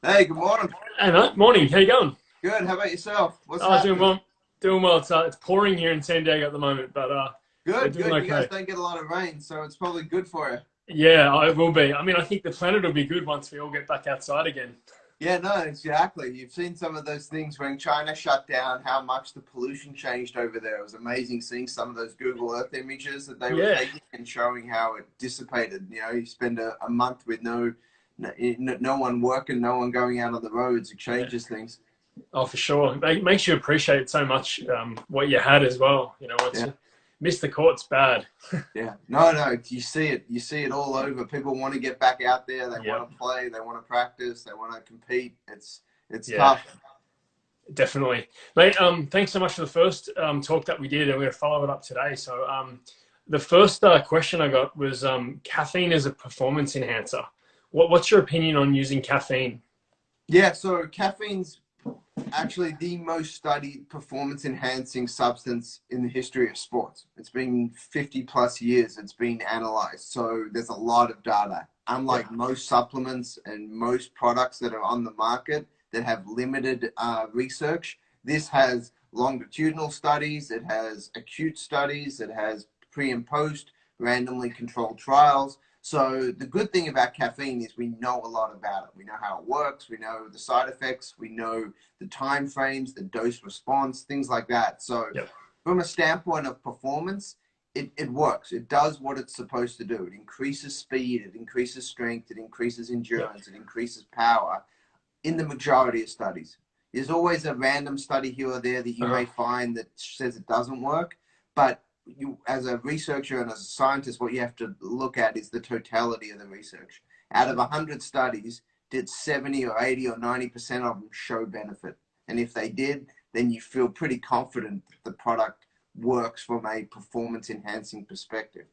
Hey, good morning. Hey mate, morning. How you going? Good. How about yourself? What's Oh, doing happening? well. Doing well. It's pouring here in San Diego at the moment, but we're Good, doing good. You guys okay. don't get a lot of rain, so it's probably good for you. Yeah, it will be. I mean, I think the planet will be good once we all get back outside again. Yeah, no, exactly. You've seen some of those things when China shut down, how much the pollution changed over there. It was amazing seeing some of those Google Earth images that they were Yeah. taking and showing how it dissipated. You know, you spend a month with no one working, no one going out on the roads. It Yeah. changes things. Oh, for sure. It makes you appreciate so much what you had as well. You know, once Yeah. you miss the court's bad. Yeah, no, no, you see it. You see it all over. People want to get back out there. They Yep. want to play. They want to practice. They want to compete. It's Yeah, tough. definitely. Mate, thanks so much for the first talk that we did, and we're going to follow it up today. So, the first question I got was caffeine as a performance enhancer. What's your opinion on using caffeine? Yeah, so caffeine's actually the most studied performance enhancing substance in the history of sports. It's been 50 plus years. It's been analyzed. So there's a lot of data. Yep. Unlike most supplements and most products that are on the market that have limited research, this has longitudinal studies, it has acute studies, it has pre and post randomly controlled trials. So the good thing about caffeine is we know a lot about it. We know how it works, we know the side effects, we know the time frames, the dose response, things like that. So Yep. from a standpoint of performance, it works. It does what it's supposed to do. It increases speed, it increases strength, it increases Yep. endurance, it increases power in the majority of studies. There's always a random study here or there that you Uh-huh. may find that says it doesn't work, but you, as a researcher and as a scientist, what you have to look at is the totality of the research. Out of 100 studies, did 70 or 80 or 90% of them show benefit? And if they did, then you feel pretty confident that the product works from a performance enhancing perspective.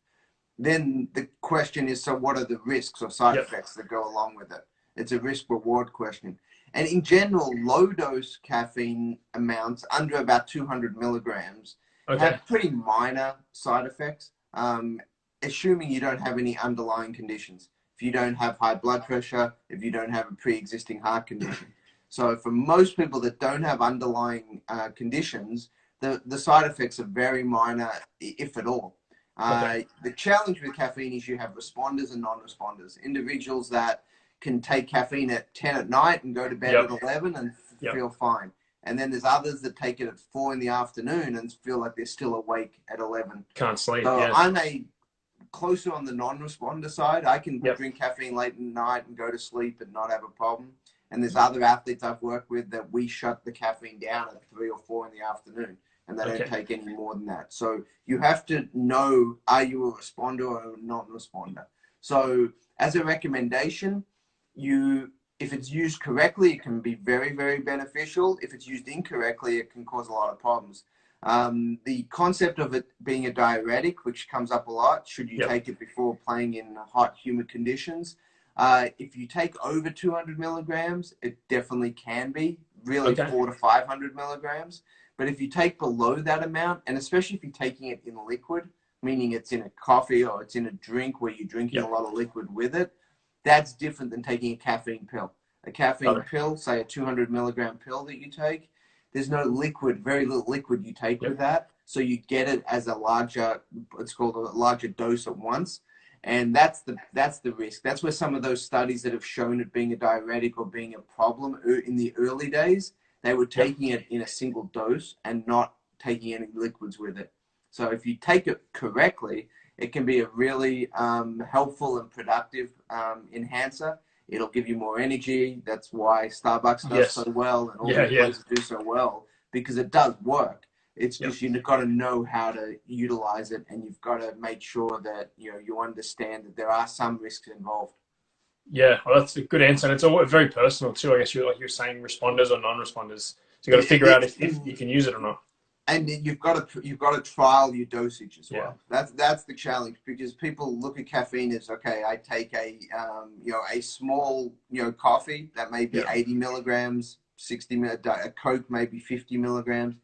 Then the question is, so what are the risks or side Yep. effects that go along with it? It's a risk reward question. And in general, low dose caffeine amounts under about 200 milligrams Okay. have pretty minor side effects, assuming you don't have any underlying conditions. If you don't have high blood pressure, if you don't have a pre existing heart condition. So, for most people that don't have underlying conditions, the side effects are very minor, if at all. Okay. The challenge with caffeine is you have responders and non-responders. Individuals that can take caffeine at 10 at night and go to bed Yep. at 11 and Yep. feel fine. And then there's others that take it at 4 in the afternoon and feel like they're still awake at 11. Can't sleep. So Yeah. I'm a closer on the non-responder side. I can Yep. drink caffeine late at night and go to sleep and not have a problem. And there's other athletes I've worked with that we shut the caffeine down at 3 or 4 in the afternoon, and they don't Okay. take any more than that. So you have to know, are you a responder or a non-responder? So as a recommendation, you if it's used correctly, it can be very, very beneficial. If it's used incorrectly, it can cause a lot of problems. The concept of it being a diuretic, which comes up a lot, should you Yep. take it before playing in hot, humid conditions? If you take over 200 milligrams, it definitely can be, really Okay. 400 to 500 milligrams. But if you take below that amount, and especially if you're taking it in liquid, meaning it's in a coffee or it's in a drink where you're drinking a Yep. lot of liquid with it, that's different than taking a caffeine pill. A caffeine Okay. pill, say a 200 milligram pill that you take, there's no liquid, very little liquid you take with Yep. that. So you get it as a larger, it's called a larger dose at once. And that's the risk. That's where some of those studies that have shown it being a diuretic or being a problem in the early days, they were Yep. taking it in a single dose and not taking any liquids with it. So if you take it correctly, it can be a really helpful and productive enhancer. It'll give you more energy. That's why Starbucks does so Yes. well and all Yeah. these Yeah. places do so well, because it does work. It's Yep. just you've got to know how to utilize it, and you've got to make sure that you understand that there are some risks involved. Yeah. Well, that's a good answer, and it's all very personal too. I guess you're like you're saying, responders or non-responders. So you got to figure out if you can use it or not. And you've got to trial your dosage as Yeah. well. That's the challenge, because people look at caffeine as, okay, I take a small coffee that may be Yeah. 80 milligrams, 60 a Coke maybe 50 milligrams.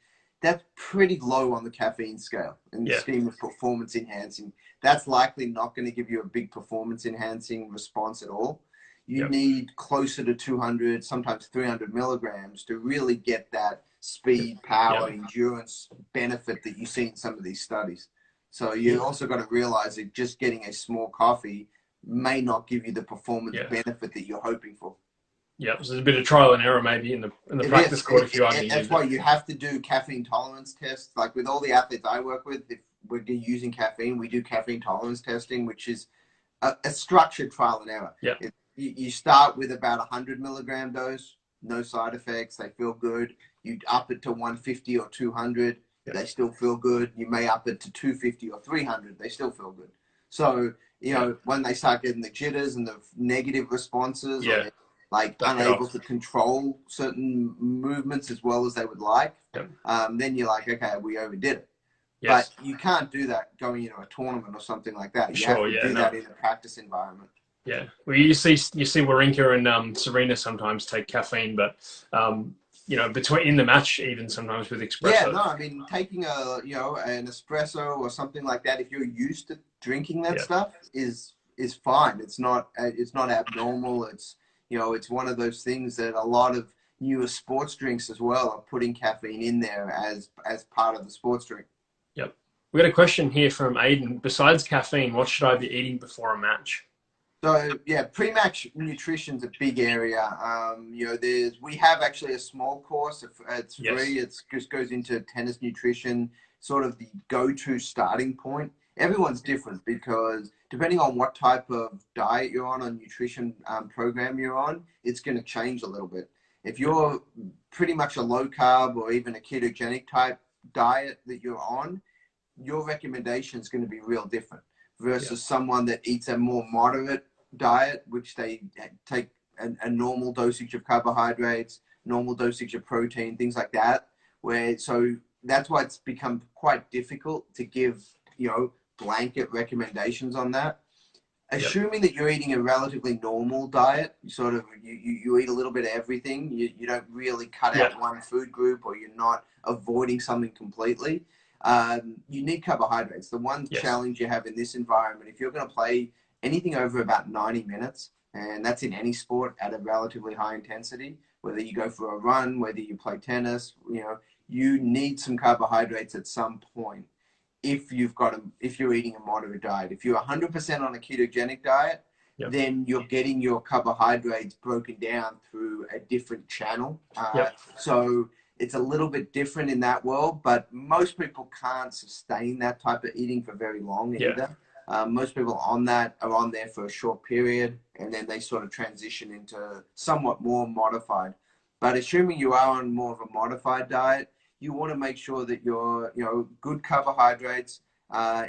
That's pretty low on the caffeine scale in the Yeah. scheme of performance enhancing. That's likely not going to give you a big performance enhancing response at all. you need closer to 200, sometimes 300 milligrams to really get that speed, power, endurance benefit that you see in some of these studies. So you also got to realize that just getting a small coffee may not give you the performance benefit that you're hoping for. Yeah, so there's a bit of trial and error maybe in the practice court if you are needed. That's why you have to do caffeine tolerance tests. Like with all the athletes I work with, if we're using caffeine, we do caffeine tolerance testing, which is a structured trial and error. Yeah. You start with about 100 milligram dose, no side effects, they feel good. You up it to 150 or 200, they still feel good. You may up it to 250 or 300, they still feel good. So, you know, when they start getting the jitters and the negative responses, or like unable to control certain movements as well as they would like, then you're like, okay, we overdid it. But you can't do that going into a tournament or something like that. You have to do that in a practice environment. Yeah, well, you see Wawrinka and Serena sometimes take caffeine, but you know, in the match, even sometimes with espresso. Yeah, no, I mean, taking an espresso or something like that, if you're used to drinking that stuff, is fine. It's not abnormal. It's, you know, it's one of those things that a lot of newer sports drinks as well are putting caffeine in there as part of the sports drink. Yep. We got a question here from Aiden. Besides caffeine, what should I be eating before a match? So yeah, pre-match nutrition's a big area. You know, we have actually a small course. It's free. It just goes into tennis nutrition, sort of the go-to starting point. Everyone's different because depending on what type of diet you're on, or nutrition program you're on, it's going to change a little bit. If you're pretty much a low carb or even a ketogenic type diet that you're on, your recommendation is going to be real different versus someone that eats a more moderate diet, which they take a normal dosage of carbohydrates, normal dosage of protein, things like that. So that's why it's become quite difficult to give, you know, blanket recommendations on that. Assuming that you're eating a relatively normal diet, you eat a little bit of everything. You don't really cut out one food group, or you're not avoiding something completely. You need carbohydrates. The one challenge you have in this environment, if you're going to play anything over about 90 minutes, and that's in any sport at a relatively high intensity, whether you go for a run, whether you play tennis, you know, you need some carbohydrates at some point. If you're eating a moderate diet, if you're 100% on a ketogenic diet, then you're getting your carbohydrates broken down through a different channel. So it's a little bit different in that world, but most people can't sustain that type of eating for very long either. Most people are on there for a short period, and then they sort of transition into somewhat more modified. But assuming you are on more of a modified diet, you want to make sure that your, you know, good carbohydrates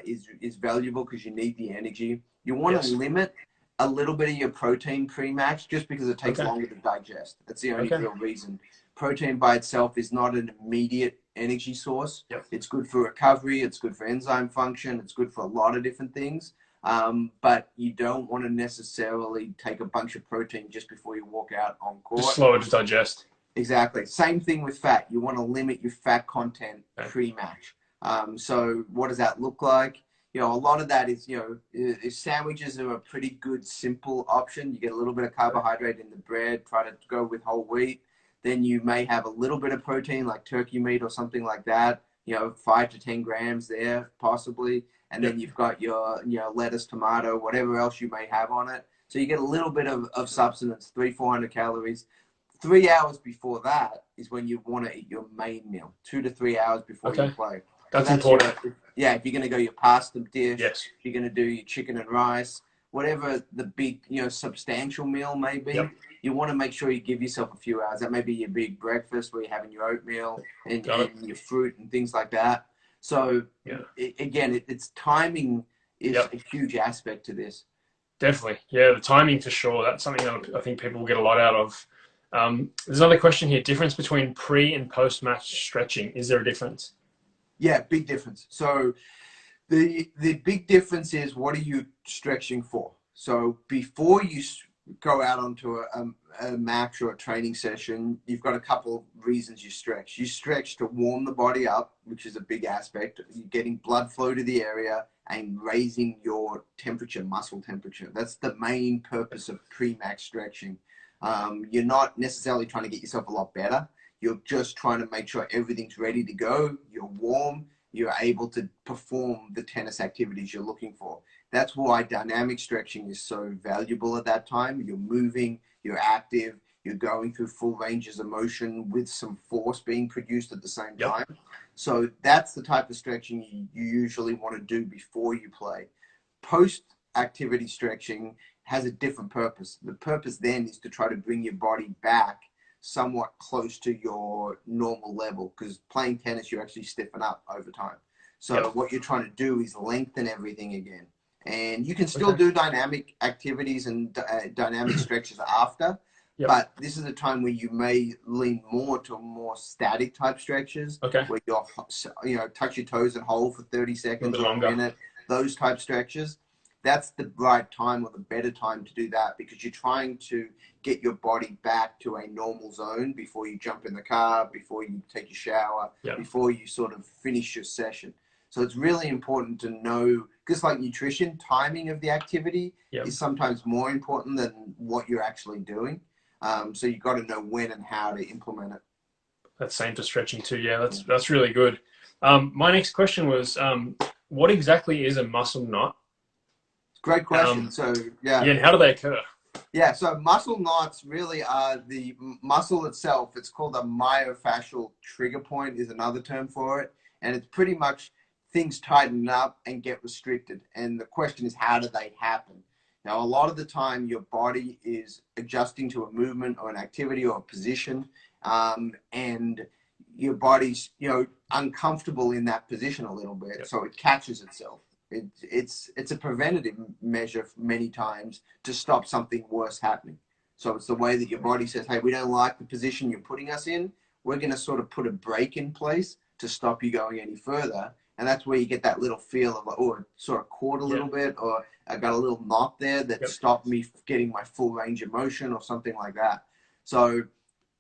is valuable because you need the energy. You want to limit a little bit of your protein pre-match just because it takes longer to digest. That's the only real reason. Protein by itself is not an immediate energy source. It's good for recovery. It's good for enzyme function. It's good for a lot of different things. But you don't want to necessarily take a bunch of protein just before you walk out on court. Just slower to digest. Exactly. Same thing with fat. You want to limit your fat content pre-match. So what does that look like? You know, a lot of that is, you know, sandwiches are a pretty good, simple option. You get a little bit of carbohydrate in the bread, try to go with whole wheat. Then you may have a little bit of protein like turkey meat or something like that, you know, 5 to 10 grams there possibly. And then you've got your, you know, lettuce, tomato, whatever else you may have on it. So you get a little bit of substance, 300-400 calories. 3 hours before that is when you want to eat your main meal, 2 to 3 hours before you play. That's important. If you're going to go your pasta dish, if you're going to do your chicken and rice, whatever the big, you know, substantial meal may be, you want to make sure you give yourself a few hours. That may be your big breakfast where you're having your oatmeal and your fruit and things like that. So it's timing is a huge aspect to this. Definitely. Yeah, the timing for sure. That's something that I think people will get a lot out of. There's another question here. Difference between pre and post-match stretching. Is there a difference? Yeah, big difference. So the big difference is, what are you stretching for? So before you go out onto a match or a training session, you've got a couple of reasons you stretch. You stretch to warm the body up, which is a big aspect. You're getting blood flow to the area and raising your temperature, muscle temperature. That's the main purpose of pre-max stretching. You're not necessarily trying to get yourself a lot better. You're just trying to make sure everything's ready to go. You're warm. You're able to perform the tennis activities you're looking for. That's why dynamic stretching is so valuable at that time. You're moving, you're active, you're going through full ranges of motion with some force being produced at the same time. So that's the type of stretching you usually want to do before you play. Post-activity stretching has a different purpose. The purpose then is to try to bring your body back somewhat close to your normal level, because playing tennis, you actually stiffen up over time. So what you're trying to do is lengthen everything again. And you can still do dynamic activities and dynamic stretches after, but this is a time where you may lean more to more static type stretches, where you're, touch your toes and hold for 30 seconds or a minute, those type stretches. That's the right time or the better time to do that, because you're trying to get your body back to a normal zone before you jump in the car, before you take your shower, before you sort of finish your session. So it's really important to know, just like nutrition, timing of the activity is sometimes more important than what you're actually doing. So you've got to know when and how to implement it. That's same for stretching too. Yeah, that's really good. My next question was, what exactly is a muscle knot? Great question. And how do they occur? Yeah, so muscle knots really are the muscle itself. It's called a myofascial trigger point is another term for it. And it's pretty much things tighten up and get restricted. And the question is, how do they happen? Now, a lot of the time, your body is adjusting to a movement or an activity or a position, and your body's, uncomfortable in that position a little bit, so it catches itself. It's a preventative measure many times to stop something worse happening. So it's the way that your body says, hey, we don't like the position you're putting us in. We're going to sort of put a break in place to stop you going any further. And that's where you get that little feel of like, oh, it sort of caught a little bit, or I got a little knot there that stopped me getting my full range of motion or something like that. So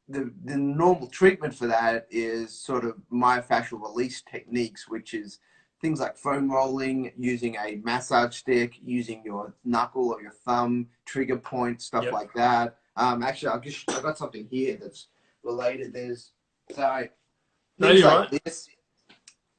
the normal treatment for that is sort of myofascial release techniques, which is things like foam rolling, using a massage stick, using your knuckle or your thumb, trigger point, stuff like that. Actually, I got something here that's related. There's things like this.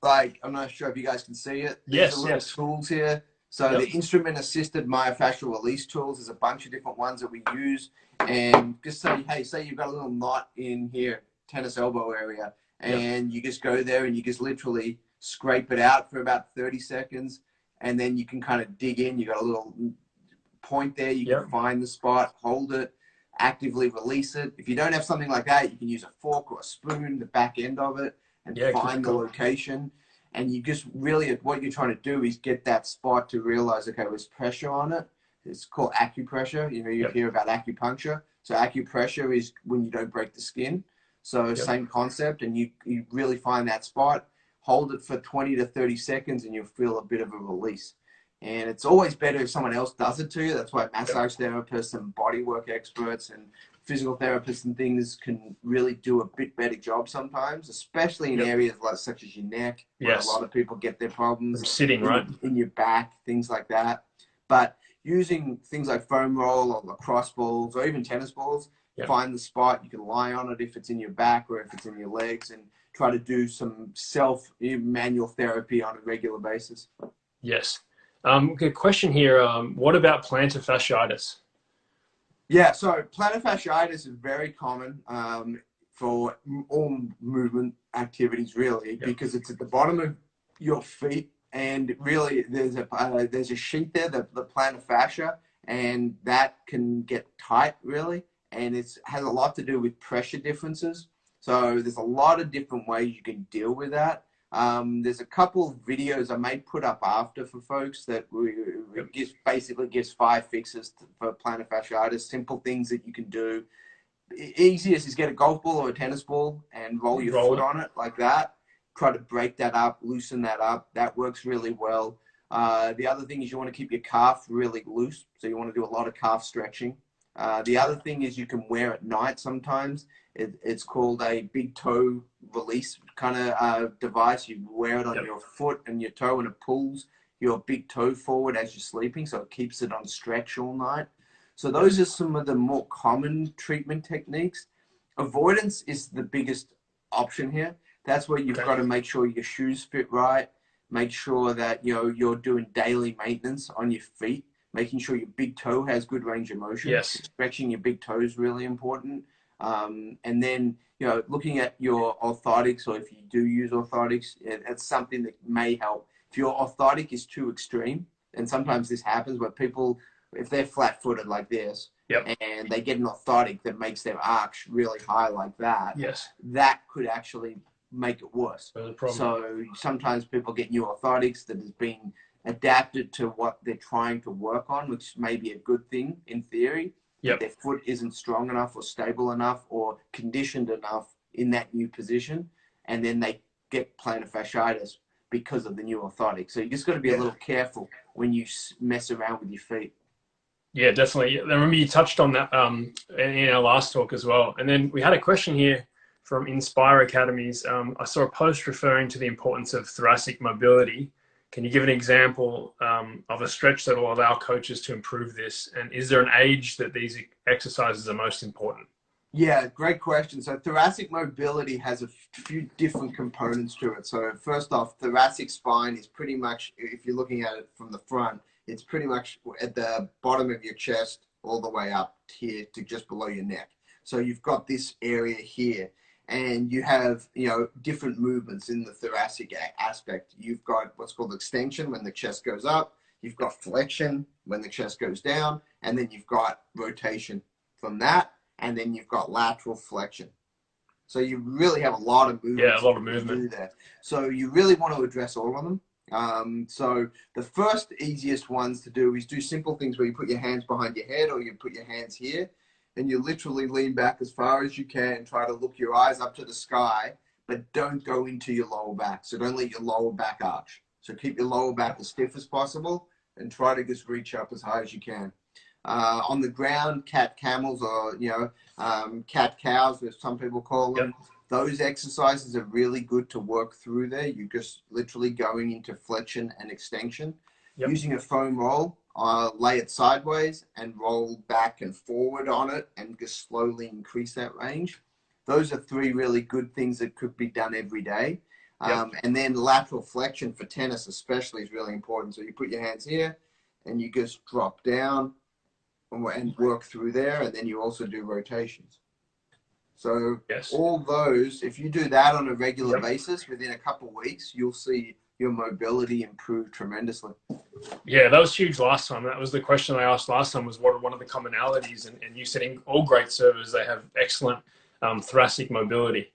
Like, I'm not sure if you guys can see it. There's little tools here. So the instrument-assisted myofascial release tools, there's a bunch of different ones that we use. And just say, hey, say you've got a little knot in here, tennis elbow area, and you just go there and you just literally scrape it out for about 30 seconds. And then you can kind of dig in. You got a little point there. You can find the spot, hold it, actively release it. If you don't have something like that, you can use a fork or a spoon, the back end of it, and find the location. And you just really, what you're trying to do is get that spot to realize, okay, there's pressure on it. It's called acupressure. You hear about acupuncture. So acupressure is when you don't break the skin. So same concept, and you really find that spot, hold it for 20 to 30 seconds, and you'll feel a bit of a release. And it's always better if someone else does it to you. That's why massage therapists and bodywork experts and physical therapists and things can really do a bit better job sometimes, especially in areas like such as your neck, where a lot of people get their problems. Sitting, in your back, things like that. But using things like foam roll or lacrosse balls or even tennis balls, find the spot. You can lie on it if it's in your back or if it's in your legs, and try to do some manual therapy on a regular basis. Yes. Good question here. What about plantar fasciitis? Yeah, so plantar fasciitis is very common for all movement activities, really, because it's at the bottom of your feet, and really there's a sheet there, the plantar fascia, and that can get tight, really, and it has a lot to do with pressure differences. So there's a lot of different ways you can deal with that. There's a couple of videos I may put up after for folks that basically gives 5 fixes for plantar fasciitis, simple things that you can do. Easiest is get a golf ball or a tennis ball and roll your foot on it like that. Try to break that up, loosen that up. That works really well. The other thing is you want to keep your calf really loose. So you want to do a lot of calf stretching. The other thing is you can wear at night sometimes. It's called a big toe release kind of device. You wear it on your foot and your toe, and it pulls your big toe forward as you're sleeping, so it keeps it on stretch all night. So those are some of the more common treatment techniques. Avoidance is the biggest option here. That's where you've got to make sure your shoes fit right, make sure that you're doing daily maintenance on your feet, making sure your big toe has good range of motion. Yes. Stretching your big toe is really important. And then, looking at your orthotics, or if you do use orthotics, it's something that may help. If your orthotic is too extreme, and sometimes this happens where people, if they're flat-footed like this, and they get an orthotic that makes their arch really high like that, that could actually make it worse. So sometimes people get new orthotics that has been adapted to what they're trying to work on, which may be a good thing in theory. Their foot isn't strong enough or stable enough or conditioned enough in that new position, and then they get plantar fasciitis because of the new orthotic. So you just got to be a little careful when you mess around with your feet. Yeah, definitely. I remember you touched on that in our last talk as well. And then we had a question here from Inspire Academies. I saw a post referring to the importance of thoracic mobility. Can you give an example of a stretch that will allow coaches to improve this? And is there an age that these exercises are most important? Yeah, great question. So thoracic mobility has a few different components to it. So first off, thoracic spine is pretty much, if you're looking at it from the front, it's pretty much at the bottom of your chest all the way up here to just below your neck. So you've got this area here, and you have, different movements in the thoracic aspect. You've got what's called extension when the chest goes up. You've got flexion when the chest goes down, and then you've got rotation from that, and then you've got lateral flexion. So you really have a lot of movement. Yeah, a lot of movement. Do there. So you really want to address all of them. So the first easiest ones to do is do simple things where you put your hands behind your head, or you put your hands here, and you literally lean back as far as you can and try to look your eyes up to the sky, but don't go into your lower back. So don't let your lower back arch. So keep your lower back as stiff as possible and try to just reach up as high as you can. On the ground, cat camels, or cat cows, as some people call them. Those exercises are really good to work through there. You're just literally going into flexion and extension. Using a foam roll, lay it sideways and roll back and forward on it, and just slowly increase that range. Those are three really good things that could be done every day. And then lateral flexion for tennis especially is really important. So you put your hands here and you just drop down and work through there, and then you also do rotations. So all those, if you do that on a regular basis, within a couple of weeks, you'll see your mobility improve tremendously. Yeah, that was huge last time. That was the question I asked last time, was what are one of the commonalities? And you said in all great servers, they have excellent thoracic mobility.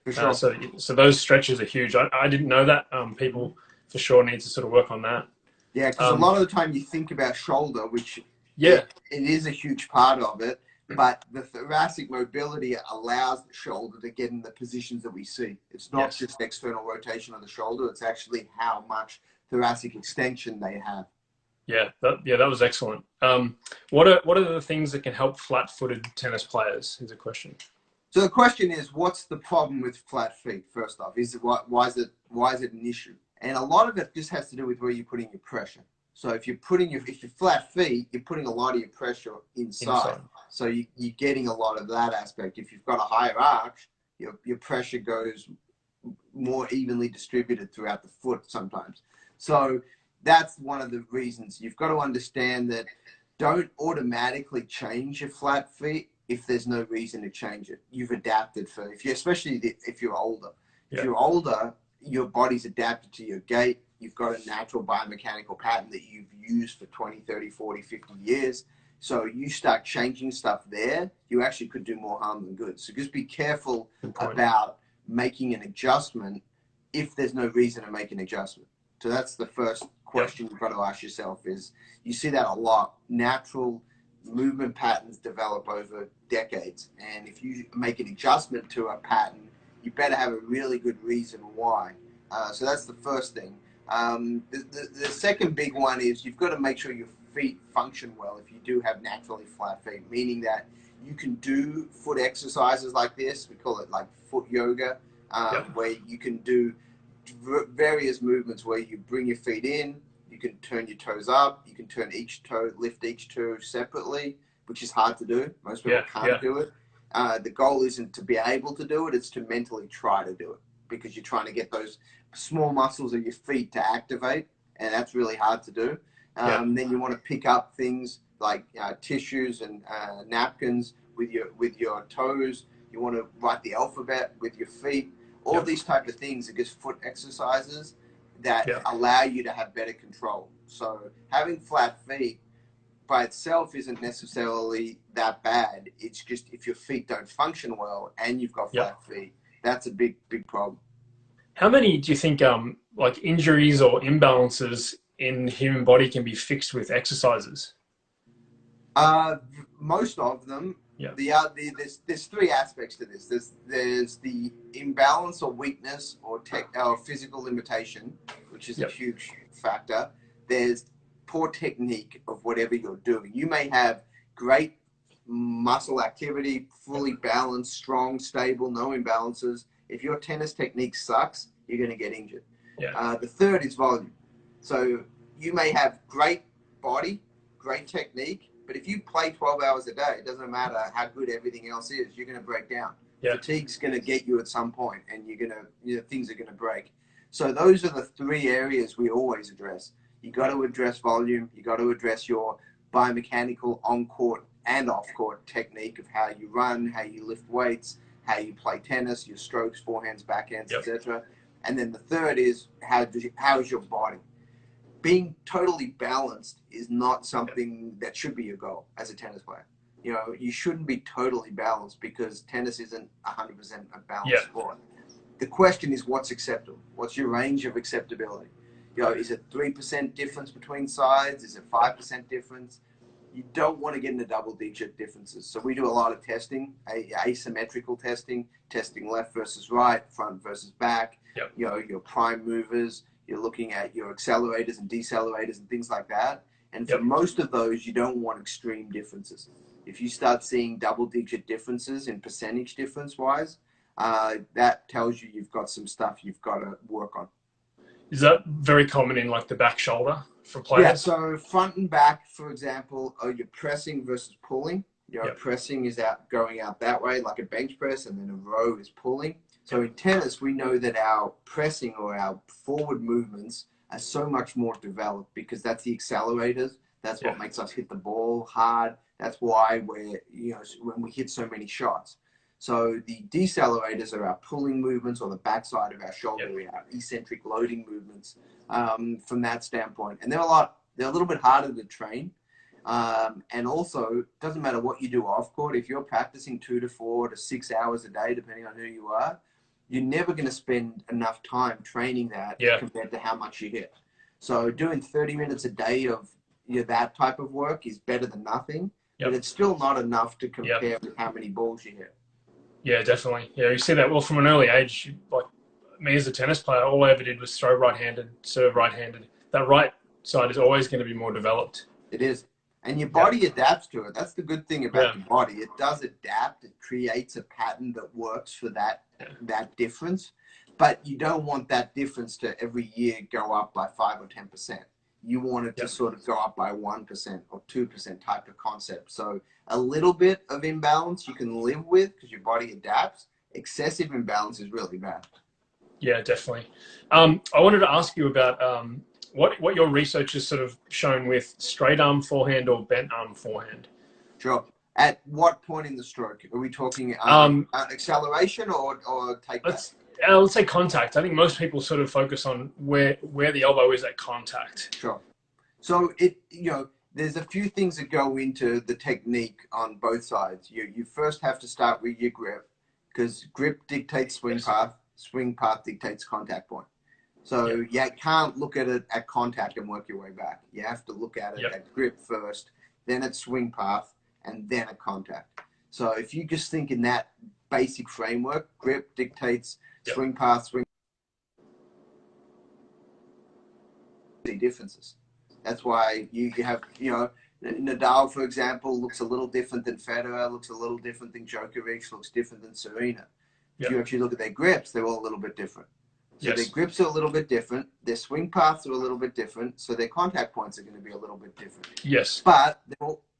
For sure. So those stretches are huge. I didn't know that. People for sure need to sort of work on that. Yeah, because a lot of the time you think about shoulder, which it is a huge part of it, but the thoracic mobility allows the shoulder to get in the positions that we see. It's not just external rotation of the shoulder, it's actually how much thoracic extension they have. Yeah, that was excellent. What are the things that can help flat-footed tennis players is a question. So the question is, what's the problem with flat feet? First off, why is it an issue? And a lot of it just has to do with where you're putting your pressure. So if you're flat feet, you're putting a lot of your pressure inside. So you're getting a lot of that aspect. If you've got a higher arch, your pressure goes more evenly distributed throughout the foot sometimes. So that's one of the reasons. You've got to understand that don't automatically change your flat feet if there's no reason to change it. You've adapted for, especially if you're older. If you're older, your body's adapted to your gait. You've got a natural biomechanical pattern that you've used for 20, 30, 40, 50 years. So you start changing stuff there, you actually could do more harm than good. So just be careful about making an adjustment if there's no reason to make an adjustment. So that's the first question you've got to ask yourself is, you see that a lot. Natural movement patterns develop over decades. And if you make an adjustment to a pattern, you better have a really good reason why. So that's the first thing. The second big one is you've got to make sure your feet function well if you do have naturally flat feet, meaning that you can do foot exercises like this. We call it like foot yoga, where you can do various movements where you bring your feet in, you can turn your toes up, you can turn each toe, lift each toe separately, which is hard to do. Most people can't do it. The goal isn't to be able to do it, it's to mentally try to do it, because you're trying to get those small muscles of your feet to activate, and that's really hard to do. Then you want to pick up things like tissues and napkins with your toes. You want to write the alphabet with your feet. All these type of things are just foot exercises that allow you to have better control. So having flat feet by itself isn't necessarily that bad. It's just if your feet don't function well and you've got flat feet, that's a big problem. How many do you think like injuries or imbalances in the human body can be fixed with exercises? Most of them. There's three aspects to this. There's the imbalance or weakness or physical limitation, which is a huge factor. There's poor technique of whatever you're doing. You may have great muscle activity, fully balanced, strong, stable, no imbalances. If your tennis technique sucks, you're going to get injured. The third is volume. So you may have great body, great technique, but if you play 12 hours a day, it doesn't matter how good everything else is, you're going to break down. Fatigue's going to get you at some point, and things are going to break. So those are the three areas we always address. You got to address volume. You got to address your biomechanical on-court and off-court technique of how you run, how you lift weights, how you play tennis, your strokes, forehands, backhands, etc. And then the third is how is your body? Being totally balanced is not something that should be your goal as a tennis player. You know, you shouldn't be totally balanced, because tennis isn't 100% a balanced sport. The question is, what's acceptable? What's your range of acceptability? You know, is it 3% difference between sides? Is it 5% difference? You don't want to get into double-digit differences. So we do a lot of testing, asymmetrical testing left versus right, front versus back. You know, your prime movers. You're looking at your accelerators and decelerators and things like that. And for most of those, you don't want extreme differences. If you start seeing double-digit differences in percentage difference-wise, that tells you you've got some stuff you've got to work on. Is that very common in like the back shoulder for players? Yeah, so front and back, for example, you're pressing versus pulling. You know, pressing is going out that way, like a bench press, and then a row is pulling. So in tennis, we know that our pressing or our forward movements are so much more developed, because that's the accelerators. That's what makes us hit the ball hard. That's why when we hit so many shots. So the decelerators are our pulling movements, or the backside of our shoulder, our eccentric loading movements from that standpoint. And they're a little bit harder to train. And also, it doesn't matter what you do off court. If you're practicing 2 to 4 to 6 hours a day, depending on who you are, you're never going to spend enough time training that compared to how much you hit. So doing 30 minutes a day of that type of work is better than nothing, but it's still not enough to compare with how many balls you hit. Yeah, definitely. Yeah, you see that well from an early age. Like me as a tennis player, all I ever did was throw right-handed, serve right-handed. That right side is always going to be more developed. It is. And your body adapts to it. That's the good thing about your body. It does adapt. It creates a pattern that works for that difference. But you don't want that difference to every year go up by 5 or 10%. You want it to sort of go up by 1% or 2% type of concept. So a little bit of imbalance you can live with, because your body adapts. Excessive imbalance is really bad. Yeah, definitely. I wanted to ask you about what your research has sort of shown with straight arm forehand or bent arm forehand. Sure. At what point in the stroke? Are we talking acceleration or takeback? Let's say contact. I think most people sort of focus on where the elbow is at contact. Sure. So there's a few things that go into the technique on both sides. You first have to start with your grip, because grip dictates swing path. Swing path dictates contact point. So you can't look at it at contact and work your way back. You have to look at it at grip first, then at swing path, and then at contact. So if you just think in that basic framework, grip dictates swing path, swing differences. That's why you have, Nadal, for example, looks a little different than Federer, looks a little different than Djokovic, looks different than Serena. If you actually look at their grips, they're all a little bit different. So their grips are a little bit different. Their swing paths are a little bit different. So their contact points are going to be a little bit different. Yes. But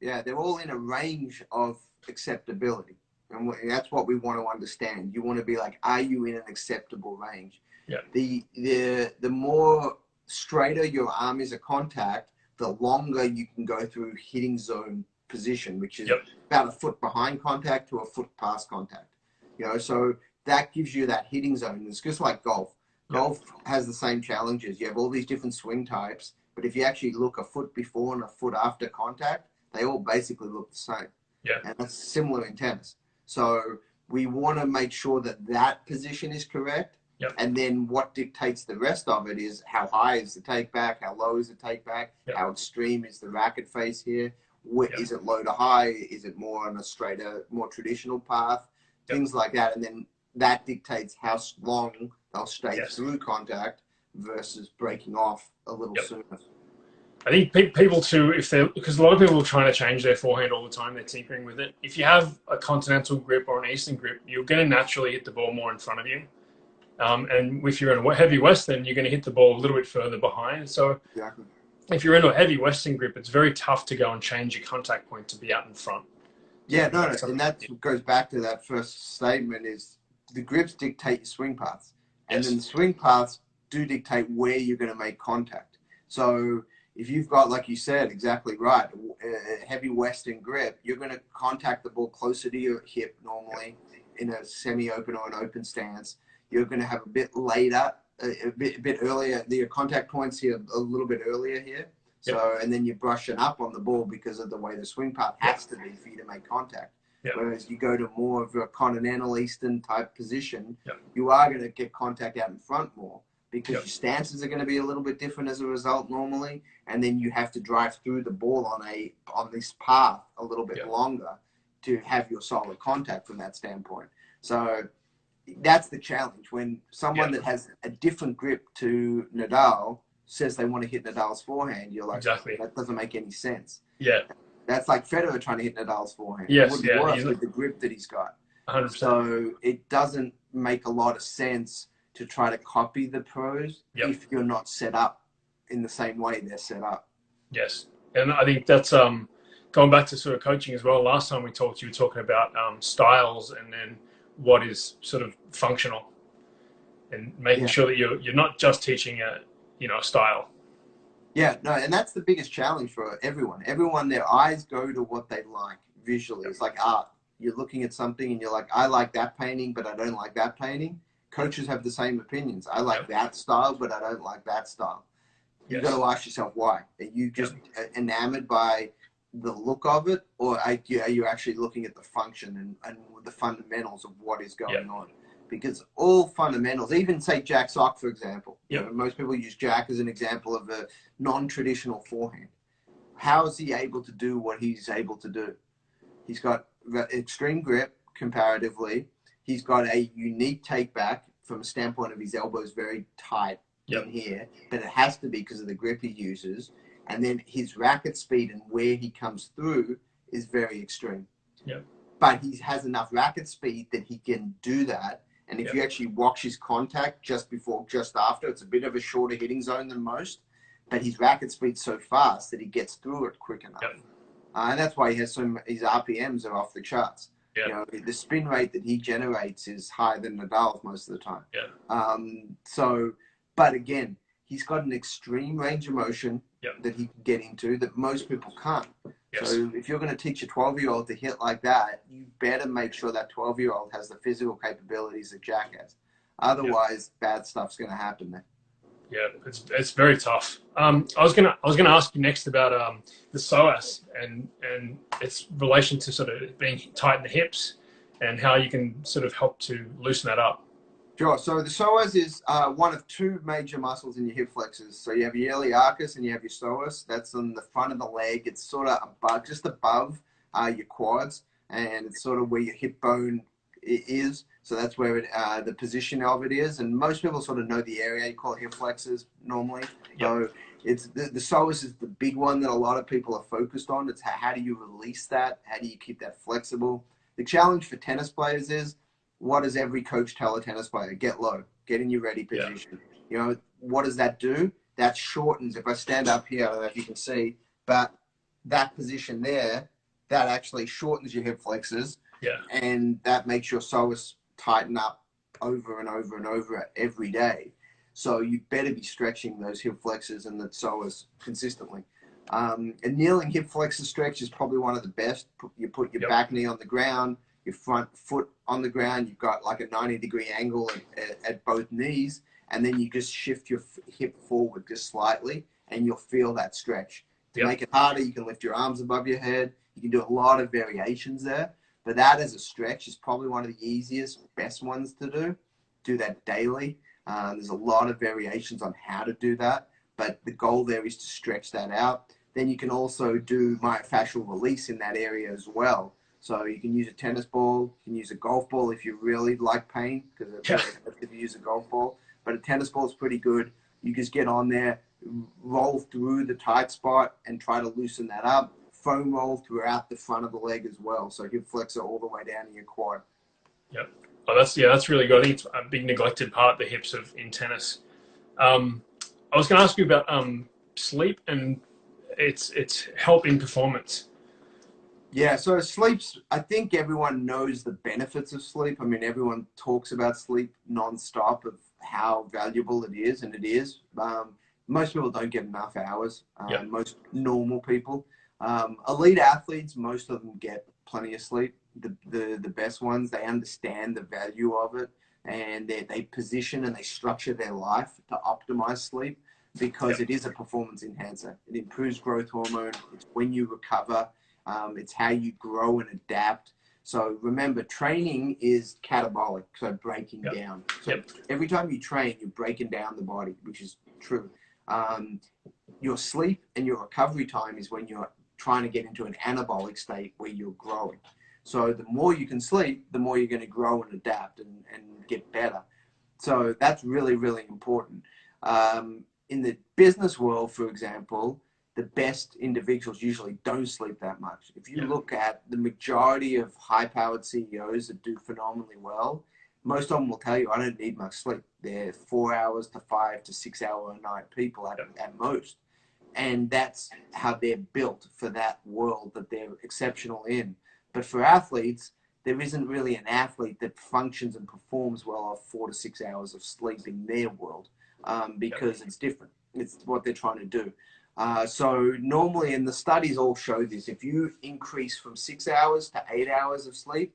they're all in a range of acceptability. And that's what we want to understand. You want to be like, are you in an acceptable range? Yeah. The more straighter your arm is a contact, the longer you can go through hitting zone position, which is about a foot behind contact to a foot past contact. So that gives you that hitting zone. It's just like golf. Golf has the same challenges. You have all these different swing types, but if you actually look a foot before and a foot after contact, they all basically look the same. Yeah. And that's similar in tennis. So we want to make sure that that position is correct. Yep. And then what dictates the rest of it is how high is the take back, how low is the take back, how extreme is the racket face here, is it low to high, is it more on a straighter, more traditional path, things like that. And then that dictates how long they'll stay through contact versus breaking off a little sooner. I think people too, because a lot of people are trying to change their forehand all the time, they're tinkering with it. If you have a continental grip or an eastern grip, you're going to naturally hit the ball more in front of you. And if you're in a heavy western, you're going to hit the ball a little bit further behind. So if you're in a heavy western grip, it's very tough to go and change your contact point to be out in front. Yeah, no, and that goes back to that first statement is the grips dictate your swing paths. And then the swing paths do dictate where you're going to make contact. So if you've got, like you said, exactly right, a heavy western grip, you're going to contact the ball closer to your hip normally in a semi-open or an open stance. You're going to have a bit later, a bit earlier, your contact points here a little bit earlier here. So, and then you're brushing up on the ball because of the way the swing path has to be for you to make contact. Whereas you go to more of a continental eastern type position, you are going to get contact out in front more because your stances are going to be a little bit different as a result normally. And then you have to drive through the ball on this path a little bit longer to have your solid contact from that standpoint. So that's the challenge when someone that has a different grip to Nadal says they want to hit Nadal's forehand. You're like, that doesn't make any sense. That's like Federer trying to hit Nadal's forehand. It wouldn't work with the grip that he's got. 100%. So it doesn't make a lot of sense to try to copy the pros if you're not set up in the same way they're set up. Yes. And I think that's going back to sort of coaching as well. Last time we talked, you were talking about styles and then what is sort of functional and making sure that you're not just teaching a style. Yeah, no, and that's the biggest challenge for everyone. Everyone, their eyes go to what they like visually. It's like art. You're looking at something and you're like, I like that painting, but I don't like that painting. Coaches have the same opinions. I like that style, but I don't like that style. You've got to ask yourself why. Are you just enamored by the look of it, or are you actually looking at the function and the fundamentals of what is going on? Because all fundamentals, even say Jack Sock, for example, most people use Jack as an example of a non-traditional forehand. How is he able to do what he's able to do? He's got extreme grip comparatively. He's got a unique take back from a standpoint of his elbows very tight in here, but it has to be because of the grip he uses. And then his racket speed and where he comes through is very extreme. But he has enough racket speed that he can do that. And if you actually watch his contact just before, just after, it's a bit of a shorter hitting zone than most, but his racket speed's so fast that he gets through it quick enough. And that's why he has his RPMs are off the charts. The spin rate that he generates is higher than Nadal's most of the time. But again, he's got an extreme range of motion that he can get into that most people can't. So if you're going to teach a 12-year-old to hit like that, you better make sure that 12-year-old has the physical capabilities that Jack has. Otherwise, bad stuff's going to happen there. Yeah, it's very tough. I was gonna ask you next about the psoas and its relation to sort of being tight in the hips and how you can sort of help to loosen that up. Sure. So the psoas is one of two major muscles in your hip flexors. So you have your iliacus and you have your psoas. That's on the front of the leg. It's sort of just above your quads, and it's sort of where your hip bone is. So that's where the position of it is. And most people sort of know the area. You call it hip flexors normally. So it's the psoas is the big one that a lot of people are focused on. It's how do you release that? How do you keep that flexible? The challenge for tennis players is, what does every coach tell a tennis player? Get low, get in your ready position. You know, what does that do? That shortens. If I stand up here, I don't know if you can see, but that position there, that actually shortens your hip flexors. And that makes your psoas tighten up over and over and over every day. So you better be stretching those hip flexors and the psoas consistently. A kneeling hip flexor stretch is probably one of the best. You put your back knee on the ground, your front foot on the ground. You've got like a 90-degree angle at both knees, and then you just shift your hip forward just slightly, and you'll feel that stretch. To make it harder, you can lift your arms above your head. You can do a lot of variations there, but that as a stretch is probably one of the easiest, best ones to do. Do that daily. There's a lot of variations on how to do that, but the goal there is to stretch that out. Then you can also do myofascial release in that area as well. So you can use a tennis ball, you can use a golf ball if you really like pain, because it's really if you use a golf ball. But a tennis ball is pretty good. You just get on there, roll through the tight spot and try to loosen that up. Foam roll throughout the front of the leg as well. So hip flexor all the way down to your quad. Oh, that's really good. I think it's a big neglected part, the hips in tennis. I was going to ask you about sleep and its help in performance. Yeah, so sleep's, I think everyone knows the benefits of sleep. I mean, everyone talks about sleep nonstop of how valuable it is, and it is. Most people don't get enough hours, most normal people. Elite athletes, most of them get plenty of sleep. The best ones, they understand the value of it, and they position and they structure their life to optimize sleep, because it is a performance enhancer. It improves growth hormone. It's when you recover. It's how you grow and adapt. So remember, training is catabolic, so breaking down. So every time you train, you're breaking down the body, which is true. Your sleep and your recovery time is when you're trying to get into an anabolic state where you're growing. So the more you can sleep, the more you're going to grow and adapt and get better. So that's really, really important. In the business world, for example, the best individuals usually don't sleep that much. If you look at the majority of high-powered CEOs that do phenomenally well, most of them will tell you, I don't need much sleep. They're 4 hours to 5 to 6 hour a night people at most. And that's how they're built for that world that they're exceptional in. But for athletes, there isn't really an athlete that functions and performs well off 4 to 6 hours of sleep in their world, because it's different. It's what they're trying to do. So normally, and the studies all show this, if you increase from 6 hours to 8 hours of sleep,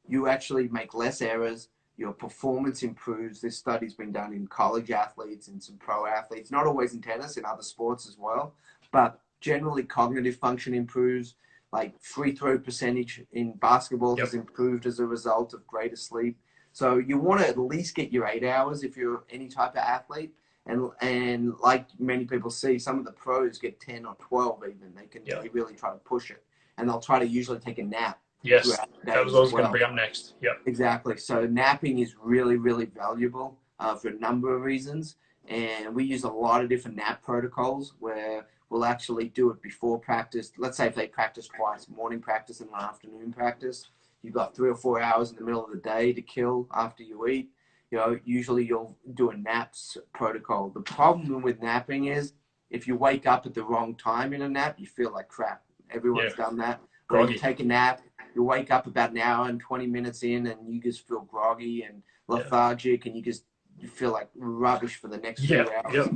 you actually make less errors. Your performance improves. This study's been done in college athletes and some pro athletes, not always in tennis, in other sports as well. But generally, cognitive function improves. Like free throw percentage in basketball has improved as a result of greater sleep. So you want to at least get your 8 hours if you're any type of athlete. And like many people see, some of the pros get 10 or 12 even. They really try to push it. And they'll try to usually take a nap. Yes, that was what I was going to bring up next. Exactly. So napping is really, really valuable for a number of reasons. And we use a lot of different nap protocols where we'll actually do it before practice. Let's say if they practice twice, morning practice and an afternoon practice, you've got 3 or 4 hours in the middle of the day to kill after you eat. You know, usually you'll do a naps protocol. The problem with napping is if you wake up at the wrong time in a nap, you feel like crap. Everyone's done that. Or you take a nap, you wake up about an hour and 20 minutes in and you just feel groggy and lethargic and you feel like rubbish for the next few hours.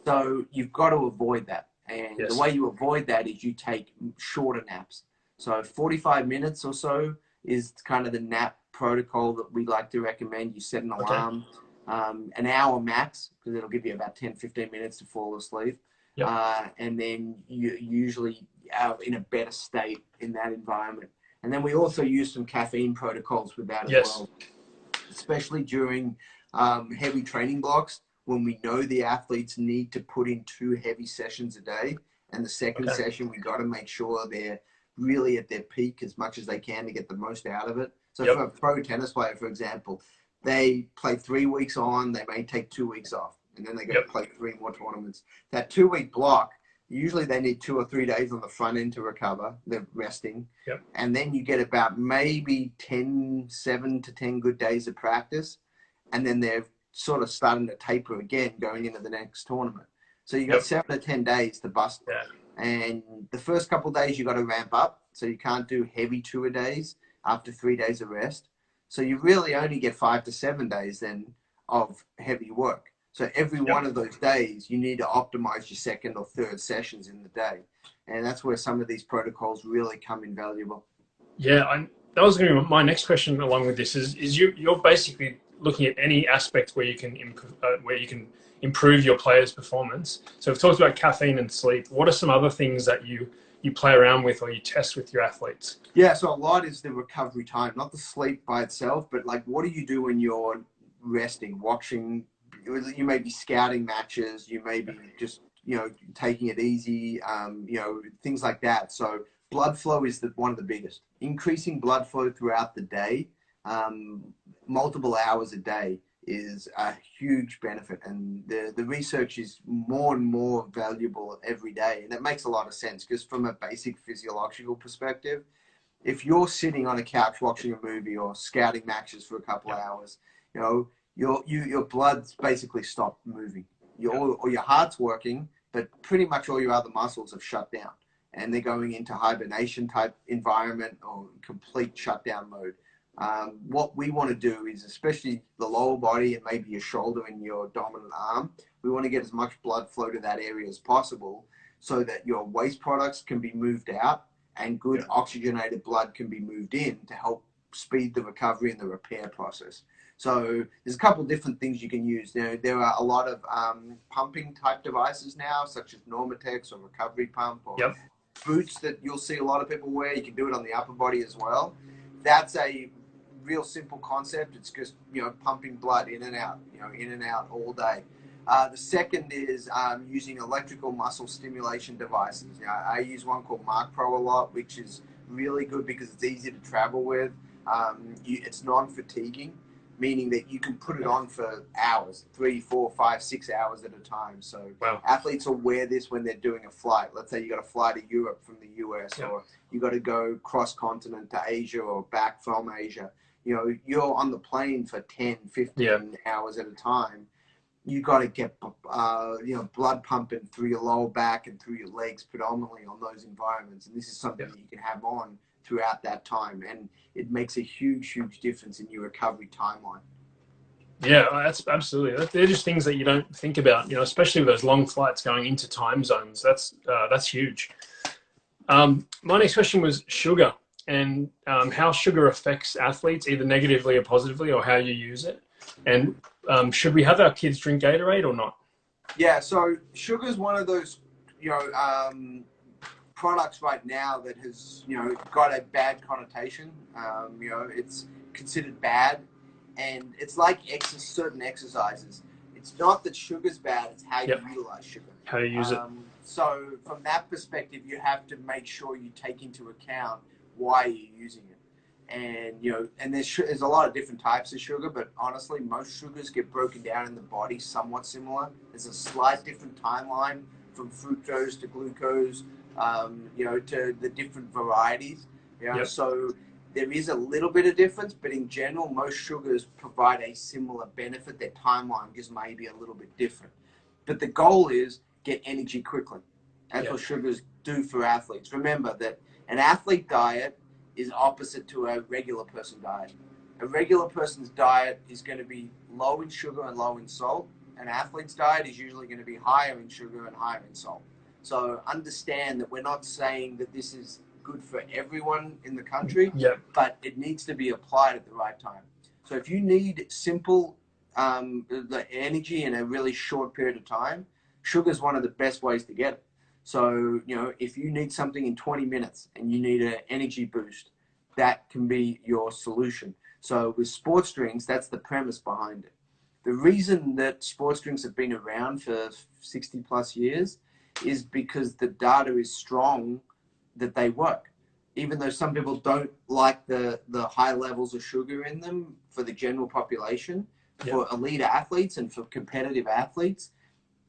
So you've got to avoid that. And the way you avoid that is you take shorter naps. So 45 minutes or so is kind of the nap protocol that we like to recommend. You set an alarm, an hour max, because it'll give you about 10, 15 minutes to fall asleep. And then you usually are in a better state in that environment. And then we also use some caffeine protocols with that as well, especially during heavy training blocks when we know the athletes need to put in 2 heavy sessions a day. And the second session, we got to make sure they're really at their peak as much as they can to get the most out of it. So for a pro tennis player, for example, they play 3 weeks on, they may take 2 weeks off, and then they go play 3 more tournaments. That 2-week block, usually they need 2 or 3 days on the front end to recover. They're resting. And then you get about maybe 7 to 10 good days of practice. And then they're sort of starting to taper again going into the next tournament. So you got 7 to 10 days to bust it. And the first couple of days you got to ramp up. So you can't do heavy tour days after 3 days of rest. So you really only get 5 to 7 days then of heavy work. So every one of those days, you need to optimize your second or third sessions in the day. And that's where some of these protocols really come invaluable. Yeah, that was going to be my next question along with this is you're basically looking at any aspect where you can improve your player's performance. So we've talked about caffeine and sleep. What are some other things that you play around with or you test with your athletes? Yeah, so a lot is the recovery time, not the sleep by itself, but like what do you do when you're resting, watching? You may be scouting matches, you may be just, taking it easy, things like that. So blood flow is one of the biggest. Increasing blood flow throughout the day, multiple hours a day is a huge benefit. And the research is more and more valuable every day. And it makes a lot of sense because from a basic physiological perspective, if you're sitting on a couch watching a movie or scouting matches for a couple of hours, your blood's basically stopped moving. Or your heart's working, but pretty much all your other muscles have shut down. And they're going into hibernation type environment or complete shutdown mode. What we want to do is, especially the lower body and maybe your shoulder and your dominant arm, we want to get as much blood flow to that area as possible so that your waste products can be moved out and good oxygenated blood can be moved in to help speed the recovery and the repair process. So there's a couple of different things you can use. There are a lot of pumping type devices now, such as Normatex or Recovery Pump or boots that you'll see a lot of people wear. You can do it on the upper body as well. That's a real simple concept. It's just, pumping blood in and out all day. The second is using electrical muscle stimulation devices. I use one called Mark Pro a lot, which is really good because it's easy to travel with. It's non-fatiguing, meaning that you can put it on for hours, 3, 4, 5, 6 hours at a time. So athletes will wear this when they're doing a flight. Let's say you got to fly to Europe from the US or you got to go cross-continent to Asia or back from Asia. You're on the plane for 10, 15 hours at a time. You got to get, blood pumping through your lower back and through your legs predominantly on those environments. And this is something that you can have on throughout that time. And it makes a huge, huge difference in your recovery timeline. Yeah, that's absolutely. They're just things that you don't think about, especially with those long flights going into time zones. That's huge. My next question was sugar and how sugar affects athletes, either negatively or positively, or how you use it. And should we have our kids drink Gatorade or not? Yeah, so sugar is one of those, products right now that has, got a bad connotation. It's considered bad, and it's like certain exercises. It's not that sugar's bad; it's how you utilize sugar. How you use it. So from that perspective, you have to make sure you take into account why you're using it. And there's a lot of different types of sugar, but honestly, most sugars get broken down in the body somewhat similar. There's a slight different timeline from fructose to glucose, to the different varieties. So there is a little bit of difference, but in general, most sugars provide a similar benefit. Their timeline just may be a little bit different. But the goal is get energy quickly. That's what sugars do for athletes. Remember that an athlete diet is opposite to a regular person diet. A regular person's diet is going to be low in sugar and low in salt. An athlete's diet is usually going to be higher in sugar and higher in salt. So understand that we're not saying that this is good for everyone in the country, but it needs to be applied at the right time. So if you need simple the energy in a really short period of time, sugar is one of the best ways to get it. So, if you need something in 20 minutes and you need an energy boost, that can be your solution. So with sports drinks, that's the premise behind it. The reason that sports drinks have been around for 60 plus years is because the data is strong that they work. even though some people don't like the high levels of sugar in them for the general population, for elite athletes and for competitive athletes,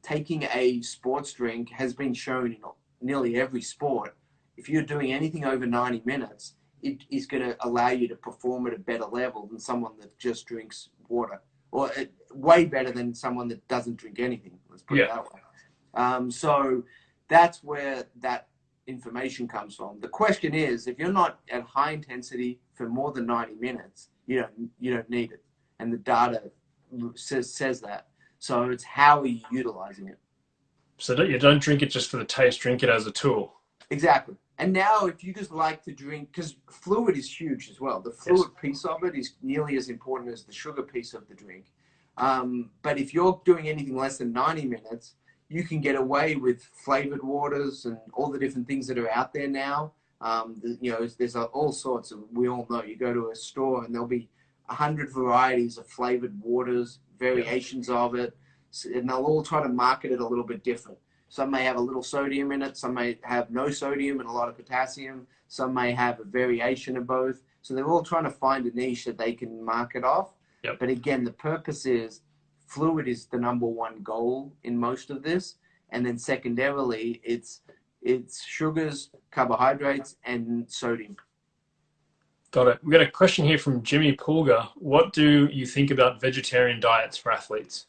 taking a sports drink has been shown in nearly every sport. If you're doing anything over 90 minutes, it is going to allow you to perform at a better level than someone that just drinks water, or way better than someone that doesn't drink anything. Let's put it that way. So that's where that information comes from. The question is, if you're not at high intensity for more than 90 minutes, you don't need it. And the data says that. So it's how are you utilizing it? So you don't drink it just for the taste, drink it as a tool. Exactly. And now if you just like to drink, because fluid is huge as well. The fluid piece of it is nearly as important as the sugar piece of the drink. But if you're doing anything less than 90 minutes, you can get away with flavored waters and all the different things that are out there now. There's all sorts of, we all know, you go to a store and there'll be 100 varieties of flavored waters, variations of it, and they'll all try to market it a little bit different. Some may have a little sodium in it, some may have no sodium and a lot of potassium, some may have a variation of both. So they're all trying to find a niche that they can market off. But again, the purpose is fluid is the number one goal in most of this. And then secondarily, it's sugars, carbohydrates, and sodium. Got it. We got a question here from Jimmy Pulga. What do you think about vegetarian diets for athletes?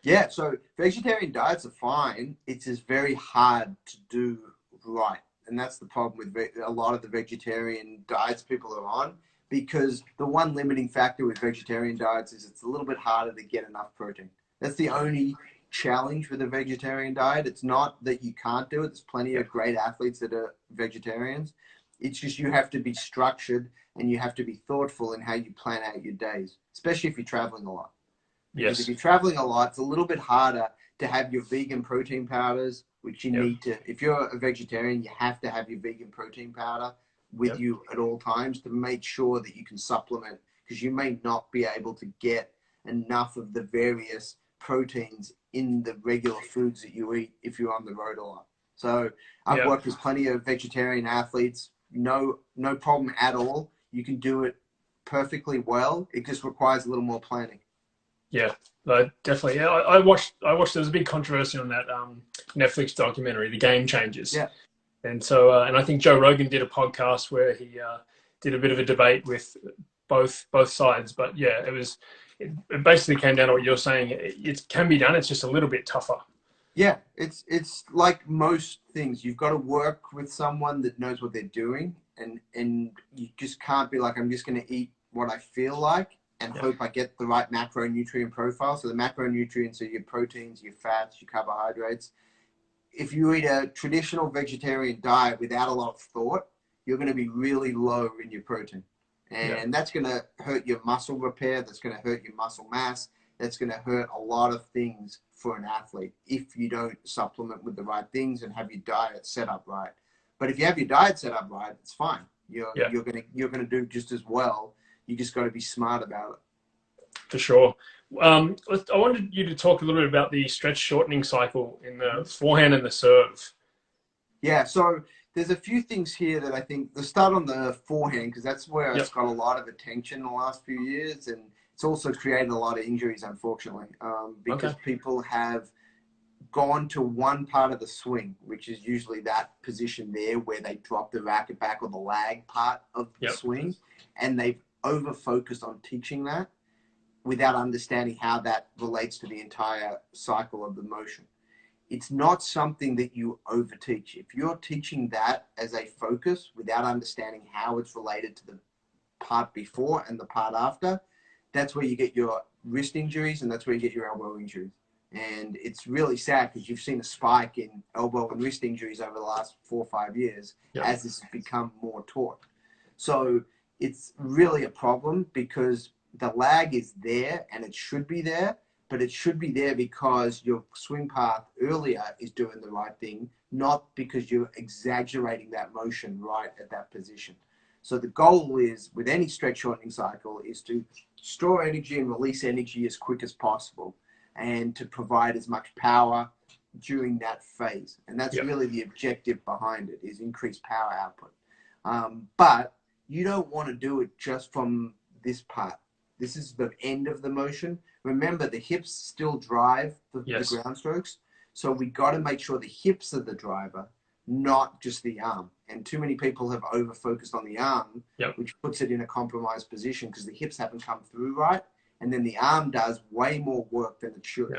Yeah, so vegetarian diets are fine. It's just very hard to do right. And that's the problem with a lot of the vegetarian diets people are on, because the one limiting factor with vegetarian diets is it's a little bit harder to get enough protein. That's the only challenge with a vegetarian diet. It's not that you can't do it. There's plenty of great athletes that are vegetarians. It's just you have to be structured and you have to be thoughtful in how you plan out your days, especially if you're traveling a lot. Because if you're traveling a lot, it's a little bit harder to have your vegan protein powders, which you need to, if you're a vegetarian, you have to have your vegan protein powder with you at all times to make sure that you can supplement, because you may not be able to get enough of the various proteins in the regular foods that you eat if you're on the road a lot. So I've worked with plenty of vegetarian athletes, no problem at all. You can do it perfectly well. It just requires a little more planning. Yeah, definitely. Yeah, I watched. There was a big controversy on that Netflix documentary, The Game Changers. Yeah, and so and I think Joe Rogan did a podcast where he did a bit of a debate with both sides. But yeah, it basically came down to what you're saying. It can be done. It's just a little bit tougher. Yeah, it's like most things. You've got to work with someone that knows what they're doing, and you just can't be like, I'm just going to eat what I feel like and hope I get the right macronutrient profile. So the macronutrients are your proteins, your fats, your carbohydrates. If you eat a traditional vegetarian diet without a lot of thought, you're going to be really low in your protein. And that's going to hurt your muscle repair. That's going to hurt your muscle mass. That's going to hurt a lot of things for an athlete if you don't supplement with the right things and have your diet set up right. But if you have your diet set up right, it's fine. You're gonna do just as well. You just got to be smart about it. For sure. I wanted you to talk a little bit about the stretch shortening cycle in the forehand and the serve. Yeah, so there's a few things here that I think, let's start on the forehand, because that's where it's got a lot of attention in the last few years, and it's also created a lot of injuries, unfortunately, because people have gone to one part of the swing, which is usually that position there where they drop the racket back, or the lag part of the swing, and they've over-focused on teaching that without understanding how that relates to the entire cycle of the motion. It's not something that you overteach. If you're teaching that as a focus without understanding how it's related to the part before and the part after, that's where you get your wrist injuries and that's where you get your elbow injuries. And it's really sad because you've seen a spike in elbow and wrist injuries over the last 4 or 5 years as this has become more taught. So it's really a problem because the lag is there and it should be there, but it should be there because your swing path earlier is doing the right thing, not because you're exaggerating that motion right at that position. So the goal is, with any stretch shortening cycle, is to store energy and release energy as quick as possible and to provide as much power during that phase. And that's really the objective behind it, is increased power output. But you don't want to do it just from this part. This is the end of the motion. Remember, the hips still drive the ground strokes. So we got to make sure the hips are the driver, not just the arm. And too many people have over-focused on the arm, which puts it in a compromised position because the hips haven't come through right. And then the arm does way more work than it should.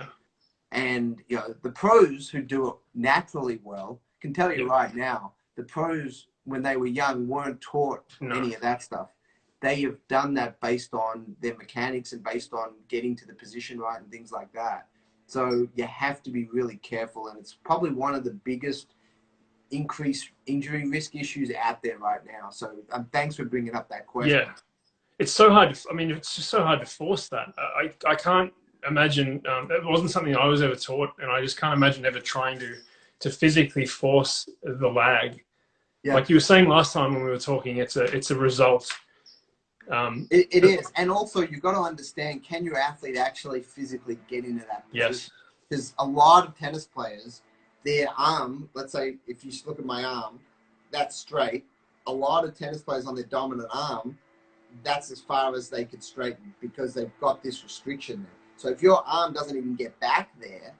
And, you know, the pros who do it naturally well can tell you right now, the pros, when they were young, weren't taught any of that stuff. They have done that based on their mechanics and based on getting to the position right and things like that. So you have to be really careful. And it's probably one of the biggest increased injury risk issues out there right now. So thanks for bringing up that question. Yeah. It's so hard. I mean, it's just so hard to force that. I can't imagine, it wasn't something I was ever taught, and I just can't imagine ever trying to physically force the lag. Like you were saying last time when we were talking, it's a result. It is. And also you've got to understand, can your athlete actually physically get into that position? Yes. Because a lot of tennis players, their arm, let's say if you look at my arm, that's straight. A lot of tennis players on their dominant arm, that's as far as they could straighten because they've got this restriction there. So if your arm doesn't even get back there,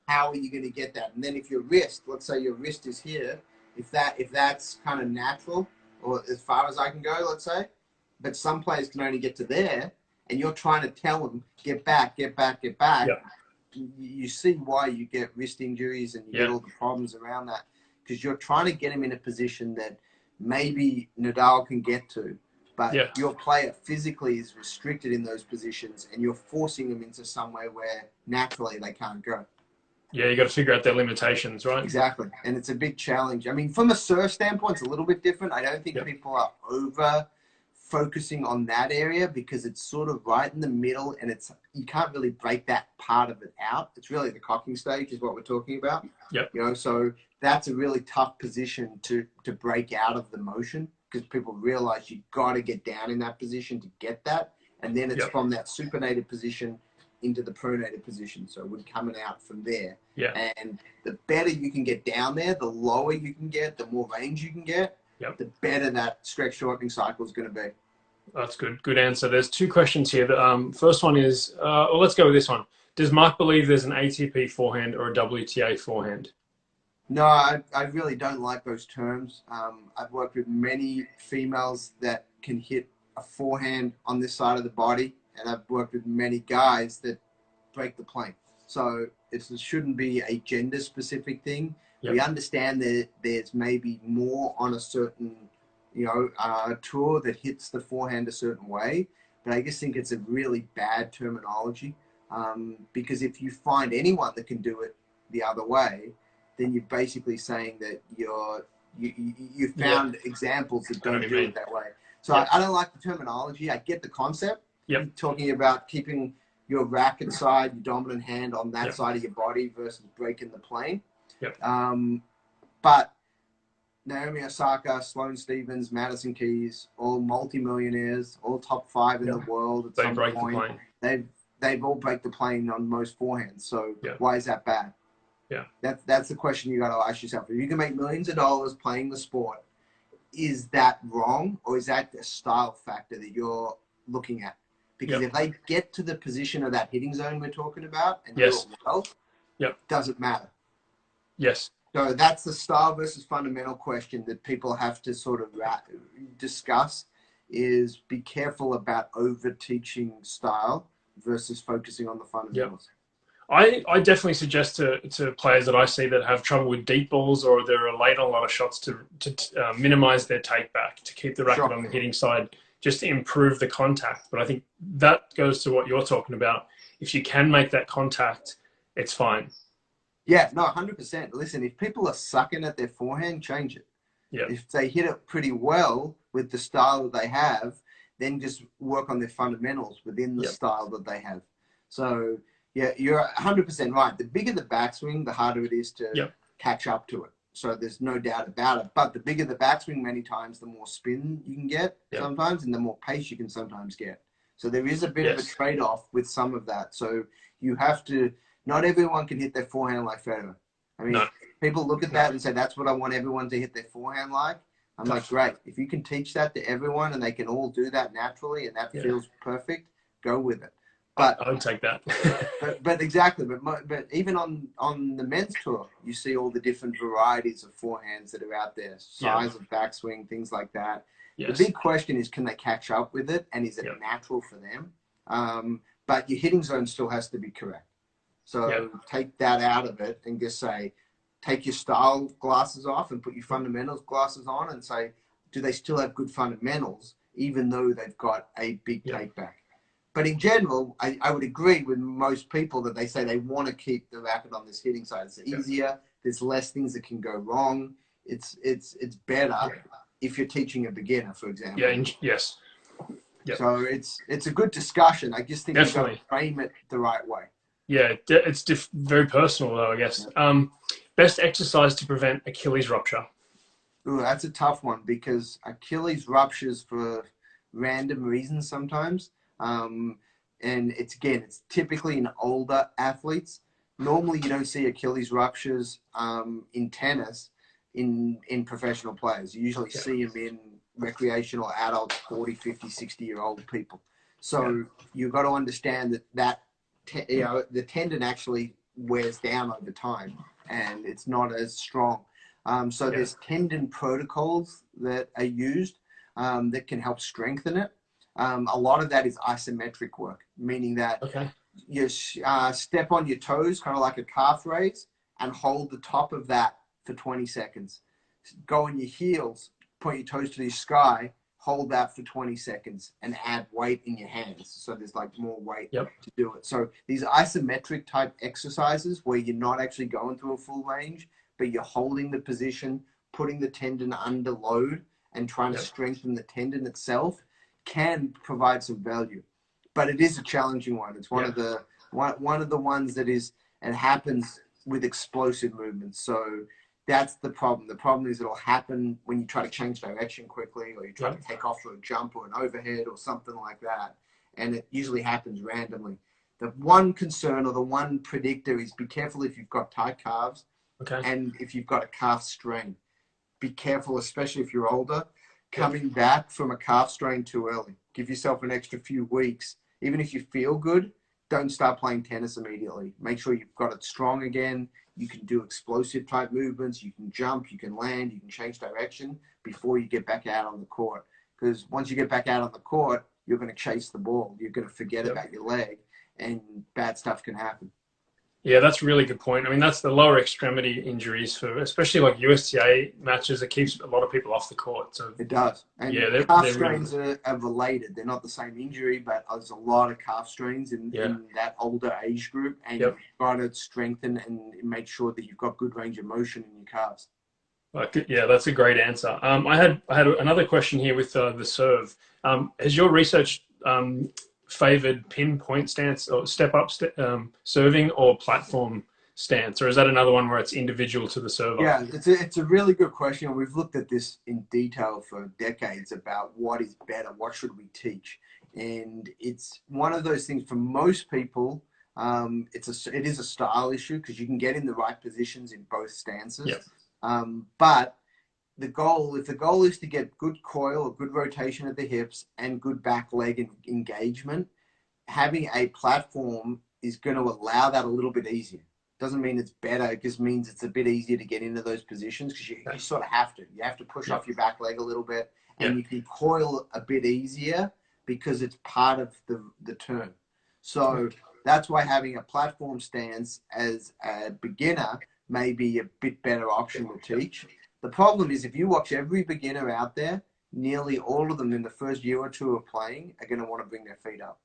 how are you going to get that? And then if your wrist, let's say your wrist is here, if that's kind of natural, or as far as I can go, let's say, but some players can only get to there, and you're trying to tell them, get back, get back, get back. You see why you get wrist injuries and you get all the problems around that, because you're trying to get them in a position that maybe Nadal can get to, but your player physically is restricted in those positions, and you're forcing them into somewhere where naturally they can't go. Yeah, you got to figure out their limitations, right? Exactly, and it's a big challenge. I mean, from a serve standpoint, it's a little bit different. I don't think people are over focusing on that area because it's sort of right in the middle, and you can't really break that part of it out. It's really the cocking stage is what we're talking about. You know, so that's a really tough position to break out of the motion, because people realize you got to get down in that position to get that, and then it's from that supinated position into the pronated position. So we're coming out from there. And the better you can get down there, the lower you can get, the more range you can get, the better that stretch shortening cycle is going to be. That's good. Good answer. There's two questions here. The first one is, well, let's go with this one. Does Mark believe there's an ATP forehand or a WTA forehand? No, I really don't like those terms. I've worked with many females that can hit a forehand on this side of the body, and I've worked with many guys that break the plane. So it shouldn't be a gender-specific thing. We understand that there's maybe more on a certain, tour that hits the forehand a certain way, but I just think it's a really bad terminology, because if you find anyone that can do it the other way, then you're basically saying that you found examples that don't do it that way. So I don't like the terminology. I get the concept. You're talking about keeping your racket side, your dominant hand on that side of your body versus breaking the plane. But Naomi Osaka, Sloane Stephens, Madison Keys, all multimillionaires, all top 5 in the world at some point. They've all break the plane on most forehands. So why is that bad? That's the question you got to ask yourself. If you can make millions of dollars playing the sport, is that wrong, or is that a style factor that you're looking at? Because if they get to the position of that hitting zone we're talking about and do it well, doesn't matter. So that's the style versus fundamental question that people have to sort of discuss, is be careful about over teaching style versus focusing on the fundamentals. I definitely suggest to players that I see that have trouble with deep balls, or they're late on a lot of shots, to minimize their take back, to keep the racket on the hitting side, just to improve the contact. But I think that goes to what you're talking about. If you can make that contact, it's fine. Yeah, no, 100%. Listen, if people are sucking at their forehand, change it. If they hit it pretty well with the style that they have, then just work on their fundamentals within the style that they have. So, yeah, you're 100% right. The bigger the backswing, the harder it is to catch up to it. So there's no doubt about it. But the bigger the backswing, many times, the more spin you can get sometimes, and the more pace you can sometimes get. So there is a bit of a trade-off with some of that. So you have to, not everyone can hit their forehand like Federer. I mean, people look at that and say, that's what I want everyone to hit their forehand like. I'm like, great. If you can teach that to everyone and they can all do that naturally and that feels perfect, go with it. But I would take that. but exactly. But even on the men's tour, you see all the different varieties of forehands that are out there, size of backswing, things like that. Yes. The big question is, can they catch up with it, and is it natural for them? But your hitting zone still has to be correct. So take that out of it and just say, take your style glasses off and put your fundamentals glasses on and say, do they still have good fundamentals, even though they've got a big take back? But in general, I would agree with most people that they say they want to keep the racket on this hitting side. It's easier. There's less things that can go wrong. It's better if you're teaching a beginner, for example. Yes. Yep. So it's a good discussion. I just think you got to frame it the right way. Yeah, it's very personal though, I guess. Best exercise to prevent Achilles rupture? Ooh, that's a tough one because Achilles ruptures for random reasons sometimes. And it's typically in older athletes. Normally you don't see Achilles ruptures in tennis in professional players. You usually see them in recreational adults, 40, 50, 60-year-old people. So you've got to understand that the tendon actually wears down over time and it's not as strong. So there's tendon protocols that are used that can help strengthen it. A lot of that is isometric work, meaning that you step on your toes, kind of like a calf raise, and hold the top of that for 20 seconds. Go on your heels, point your toes to the sky, hold that for 20 seconds, and add weight in your hands. So there's like more weight to do it. So these isometric type exercises where you're not actually going through a full range, but you're holding the position, putting the tendon under load, and trying to strengthen the tendon itself, can provide some value, but it is a challenging one. It's one of the ones that is, and happens with explosive movements. So that's the problem. The problem is it'll happen when you try to change direction quickly, or you try to take off for a jump or an overhead or something like that, and it usually happens randomly. The one concern or the one predictor is be careful if you've got tight calves, and if you've got a calf strain. Be careful, especially if you're older, coming back from a calf strain too early. Give yourself an extra few weeks. Even if you feel good, don't start playing tennis immediately. Make sure you've got it strong again. You can do explosive type movements. You can jump, you can land, you can change direction before you get back out on the court. Because once you get back out on the court, you're going to chase the ball. You're going to forget about your leg, and bad stuff can happen. Yeah, that's a really good point. I mean, that's the lower extremity injuries for, especially like USTA matches. It keeps a lot of people off the court. So it does. And calf strains are related. They're not the same injury, but there's a lot of calf strains in that older age group, and you've got to strengthen and make sure that you've got good range of motion in your calves. Yeah, that's a great answer. I had another question here with the serve. Has your research favored pinpoint stance or step up serving or platform stance, or is that another one where it's individual to the server? Yeah, it's a really good question. We've looked at this in detail for decades about what is better, what should we teach, and it's one of those things for most people. It is a style issue because you can get in the right positions in both stances. But if the goal is to get good coil or good rotation at the hips and good back leg engagement, having a platform is going to allow that a little bit easier. Doesn't mean it's better. It just means it's a bit easier to get into those positions because you sort of have to. You have to push off your back leg a little bit, and you can coil a bit easier because it's part of the turn. So that's why having a platform stance as a beginner may be a bit better option to teach. The problem is if you watch every beginner out there, nearly all of them in the first year or two of playing are going to want to bring their feet up.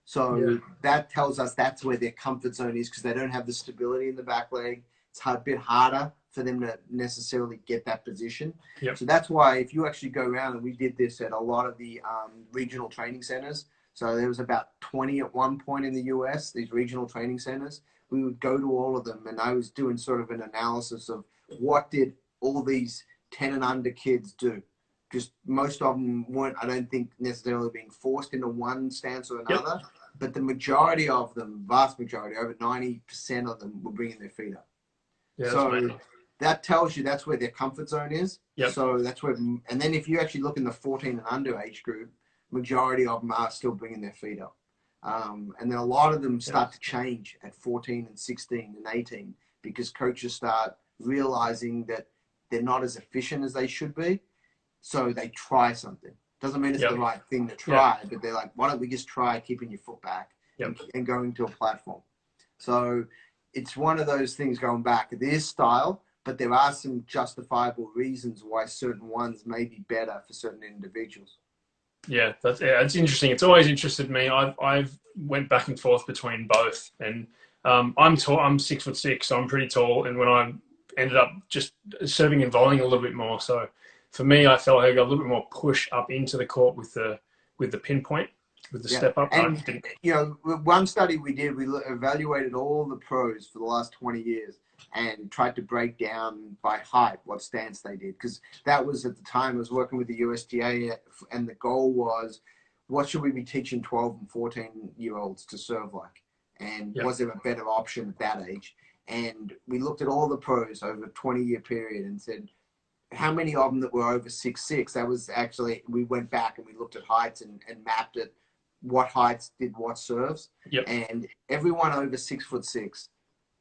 So that tells us that's where their comfort zone is because they don't have the stability in the back leg. It's a bit harder for them to necessarily get that position. So that's why if you actually go around, and we did this at a lot of the regional training centers. So there was about 20 at one point in the US, these regional training centers. We would go to all of them, and I was doing sort of an analysis of what did all these 10 and under kids do. Just most of them weren't, I don't think, necessarily being forced into one stance or another, but the majority of them, vast majority, over 90% of them were bringing their feet up. So that tells you that's where their comfort zone is. Yep. So that's where, and then if you actually look in the 14 and under age group, majority of them are still bringing their feet up. And then a lot of them start to change at 14 and 16 and 18 because coaches start realizing that they're not as efficient as they should be. So they try something. Doesn't mean it's the right thing to try, but they're like, why don't we just try keeping your foot back and going to a platform? So it's one of those things going back. It is style, but there are some justifiable reasons why certain ones may be better for certain individuals. Yeah, it's interesting. It's always interested me. I've went back and forth between both, and I'm tall. I'm 6'6", so I'm pretty tall. And when I ended up just serving and volleying a little bit more, so for me, I felt like I got a little bit more push up into the court with the pinpoint, with the step up. And you know, one study we did, we evaluated all the pros for the last 20 years and tried to break down by height what stance they did, because that was at the time I was working with the USDA, and the goal was, what should we be teaching 12 and 14-year-olds to serve like, and was there a better option at that age? And we looked at all the pros over a 20-year period and said, how many of them that were over 6'6"? That was actually, we went back and we looked at heights and mapped it, what heights did what serves. And everyone over 6'6"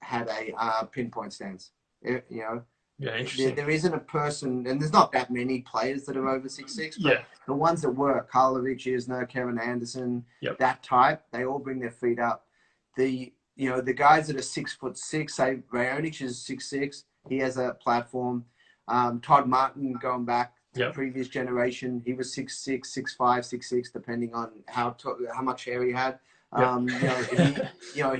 had a pinpoint stance. You know, interesting. There isn't a person, and there's not that many players that are over 6'6", but the ones that were, Karlovic, Isner, Kevin Anderson, that type, they all bring their feet up. The guys that are 6'6", say Raonic is 6'6", he has a platform. Todd Martin, going back to the previous generation, he was 6'6", 6'5", 6'6", depending on how much hair he had.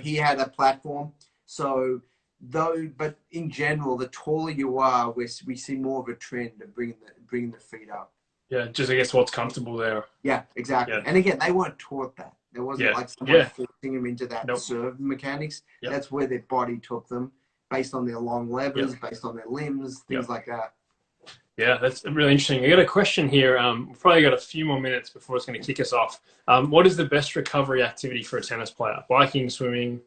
He had a platform. So, but in general, the taller you are, we see more of a trend of bringing the feet up. Yeah, just I guess what's comfortable there. Yeah, exactly. And again, they weren't taught that. There wasn't like someone forcing them into that serve mechanics. That's where their body took them, based on their long levers, based on their limbs, things like that. Yeah, that's really interesting. I got a question here. We've probably got a few more minutes before it's going to kick us off. What is the best recovery activity for a tennis player? Biking, swimming?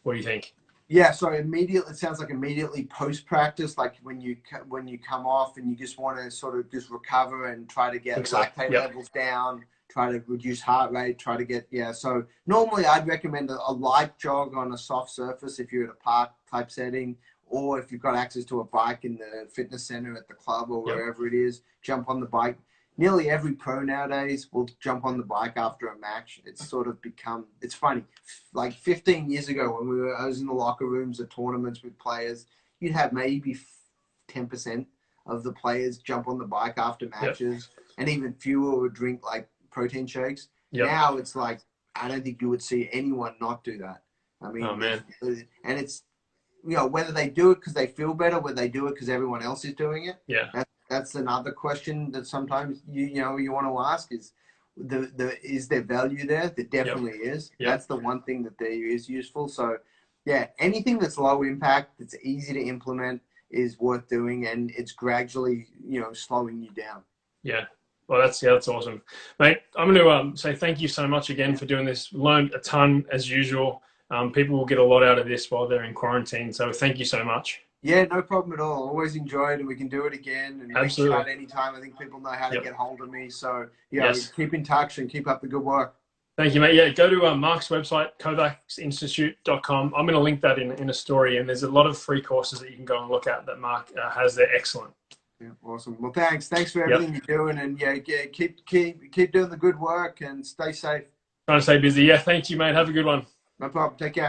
What do you think? Yeah, so it sounds like immediately post-practice, like when you come off and you just want to sort of just recover and try to get lactate levels down, try to reduce heart rate, try to get, so normally I'd recommend a light jog on a soft surface if you're at a park type setting, or if you've got access to a bike in the fitness center at the club or wherever it is, jump on the bike. Nearly every pro nowadays will jump on the bike after a match. It's sort of become, it's funny, like 15 years ago when I was in the locker rooms at tournaments with players, you'd have maybe 10% of the players jump on the bike after matches, and even fewer would drink like protein shakes. Now it's like, I don't think you would see anyone not do that. I mean, and it's, whether they do it because they feel better, whether they do it because everyone else is doing it. That's another question that sometimes you want to ask is, is there value there? There definitely is. That's the one thing that there is useful. So anything that's low impact, that's easy to implement is worth doing, and it's gradually, slowing you down. Well, that's awesome, mate. I'm going to say thank you so much again for doing this. Learned a ton as usual. People will get a lot out of this while they're in quarantine. So thank you so much. Yeah, no problem at all. Always enjoyed, and we can do it again. And absolutely, reach out anytime. I think people know how to get hold of me. So keep in touch and keep up the good work. Thank you, mate. Yeah, go to Mark's website, kovacsinstitute.com. I'm going to link that in a story, and there's a lot of free courses that you can go and look at that Mark has. They're excellent. Yeah, awesome. Well, thanks for everything you're doing, and keep doing the good work and stay safe. Trying to stay busy. Yeah, thank you, mate. Have a good one. No problem. Take care.